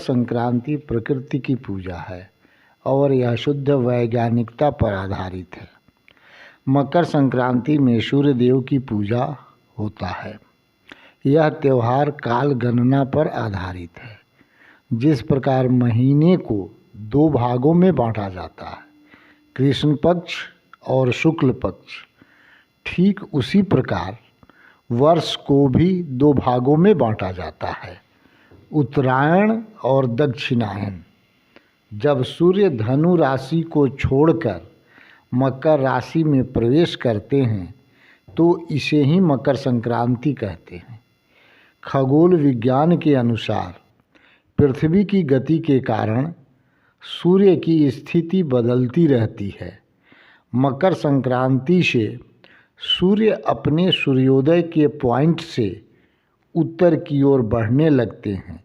संक्रांति प्रकृति की पूजा है और यह शुद्ध वैज्ञानिकता पर आधारित है। मकर संक्रांति में सूर्य देव की पूजा होता है। यह त्यौहार काल गणना पर आधारित है। जिस प्रकार महीने को 2 भागों में बांटा जाता है, कृष्ण पक्ष और शुक्ल पक्ष, ठीक उसी प्रकार वर्ष को भी 2 भागों में बांटा जाता है, उत्तरायण और दक्षिणायन। जब सूर्य धनु राशि को छोड़कर मकर राशि में प्रवेश करते हैं तो इसे ही मकर संक्रांति कहते हैं। खगोल विज्ञान के अनुसार पृथ्वी की गति के कारण सूर्य की स्थिति बदलती रहती है। मकर संक्रांति से सूर्य अपने सूर्योदय के पॉइंट से उत्तर की ओर बढ़ने लगते हैं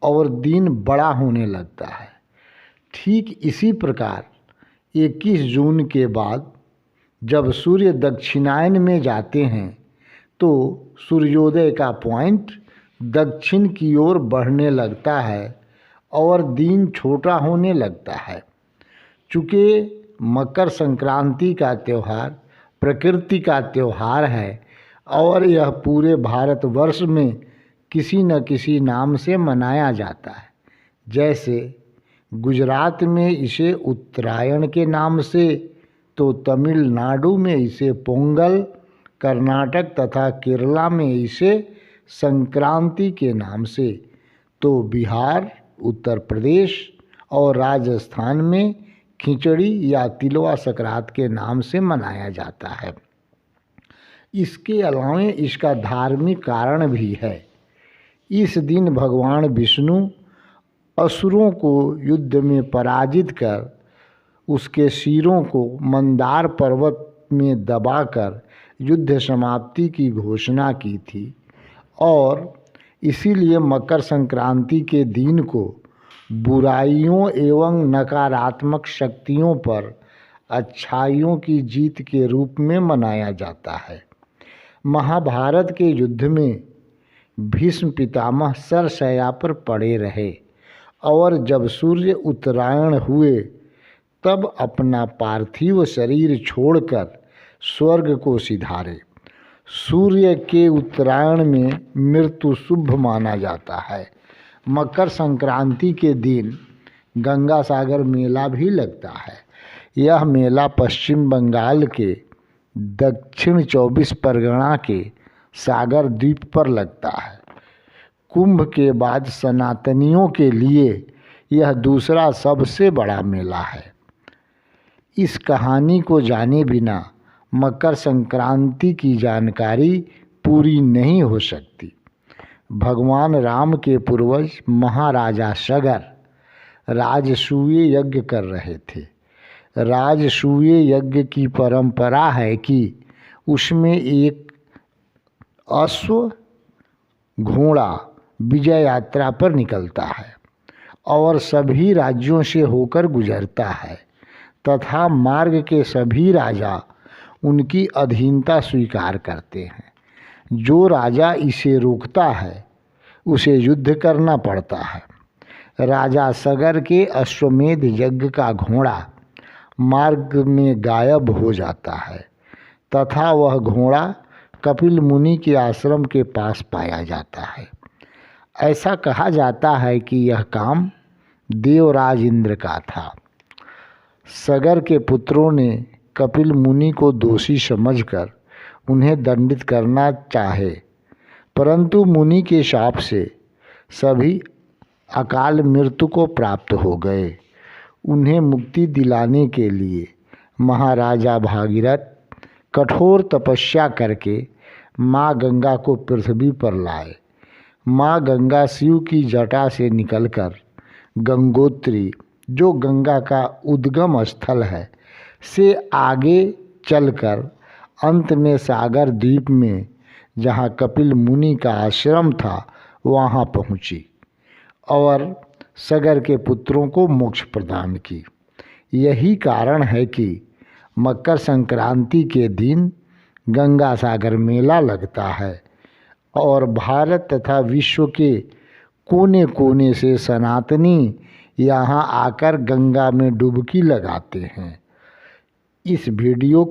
और दिन बड़ा होने लगता है। ठीक इसी प्रकार 21 जून के बाद जब सूर्य दक्षिणायन में जाते हैं तो सूर्योदय का पॉइंट दक्षिण की ओर बढ़ने लगता है और दिन छोटा होने लगता है। चूँकि मकर संक्रांति का त्यौहार प्रकृति का त्यौहार है और यह पूरे भारतवर्ष में किसी न किसी नाम से मनाया जाता है। जैसे गुजरात में इसे उत्तरायण के नाम से, तो तमिलनाडु में इसे पोंगल, कर्नाटक तथा केरला में इसे संक्रांति के नाम से, तो बिहार, उत्तर प्रदेश और राजस्थान में खिचड़ी या तिलवा संक्रांत के नाम से मनाया जाता है। इसके अलावा इसका धार्मिक कारण भी है। इस दिन भगवान विष्णु असुरों को युद्ध में पराजित कर उसके सिरों को मंदार पर्वत में दबाकर युद्ध समाप्ति की घोषणा की थी और इसीलिए मकर संक्रांति के दिन को बुराइयों एवं नकारात्मक शक्तियों पर अच्छाइयों की जीत के रूप में मनाया जाता है। महाभारत के युद्ध में भीष्म पितामह सरशैया पर पड़े रहे और जब सूर्य उत्तरायण हुए तब अपना पार्थिव शरीर छोड़कर स्वर्ग को सिधारे। सूर्य के उत्तरायण में मृत्यु शुभ माना जाता है। मकर संक्रांति के दिन गंगा सागर मेला भी लगता है। यह मेला पश्चिम बंगाल के दक्षिण 24 परगना के सागर द्वीप पर लगता है। कुंभ के बाद सनातनियों के लिए यह दूसरा सबसे बड़ा मेला है। इस कहानी को जाने बिना मकर संक्रांति की जानकारी पूरी नहीं हो सकती। भगवान राम के पूर्वज महाराजा सगर राजसूय यज्ञ कर रहे थे। राजसूय यज्ञ की परंपरा है कि उसमें एक अश्व घोड़ा विजय यात्रा पर निकलता है और सभी राज्यों से होकर गुजरता है तथा मार्ग के सभी राजा उनकी अधीनता स्वीकार करते हैं। जो राजा इसे रोकता है उसे युद्ध करना पड़ता है। राजा सगर के अश्वमेध यज्ञ का घोड़ा मार्ग में गायब हो जाता है तथा वह घोड़ा कपिल मुनि के आश्रम के पास पाया जाता है। ऐसा कहा जाता है कि यह काम देवराज इंद्र का था। सगर के पुत्रों ने कपिल मुनि को दोषी समझकर उन्हें दंडित करना चाहे, परंतु मुनि के शाप से सभी अकाल मृत्यु को प्राप्त हो गए। उन्हें मुक्ति दिलाने के लिए महाराजा भागीरथ कठोर तपस्या करके माँ गंगा को पृथ्वी पर लाए। माँ गंगा शिव की जटा से निकलकर गंगोत्री, जो गंगा का उद्गम स्थल है, से आगे चलकर अंत में सागर द्वीप में जहाँ कपिल मुनि का आश्रम था वहाँ पहुँची और सगर के पुत्रों को मोक्ष प्रदान की। यही कारण है कि मकर संक्रांति के दिन गंगा सागर मेला लगता है और भारत तथा विश्व के कोने कोने से सनातनी यहाँ आकर गंगा में डुबकी लगाते हैं। इस वीडियो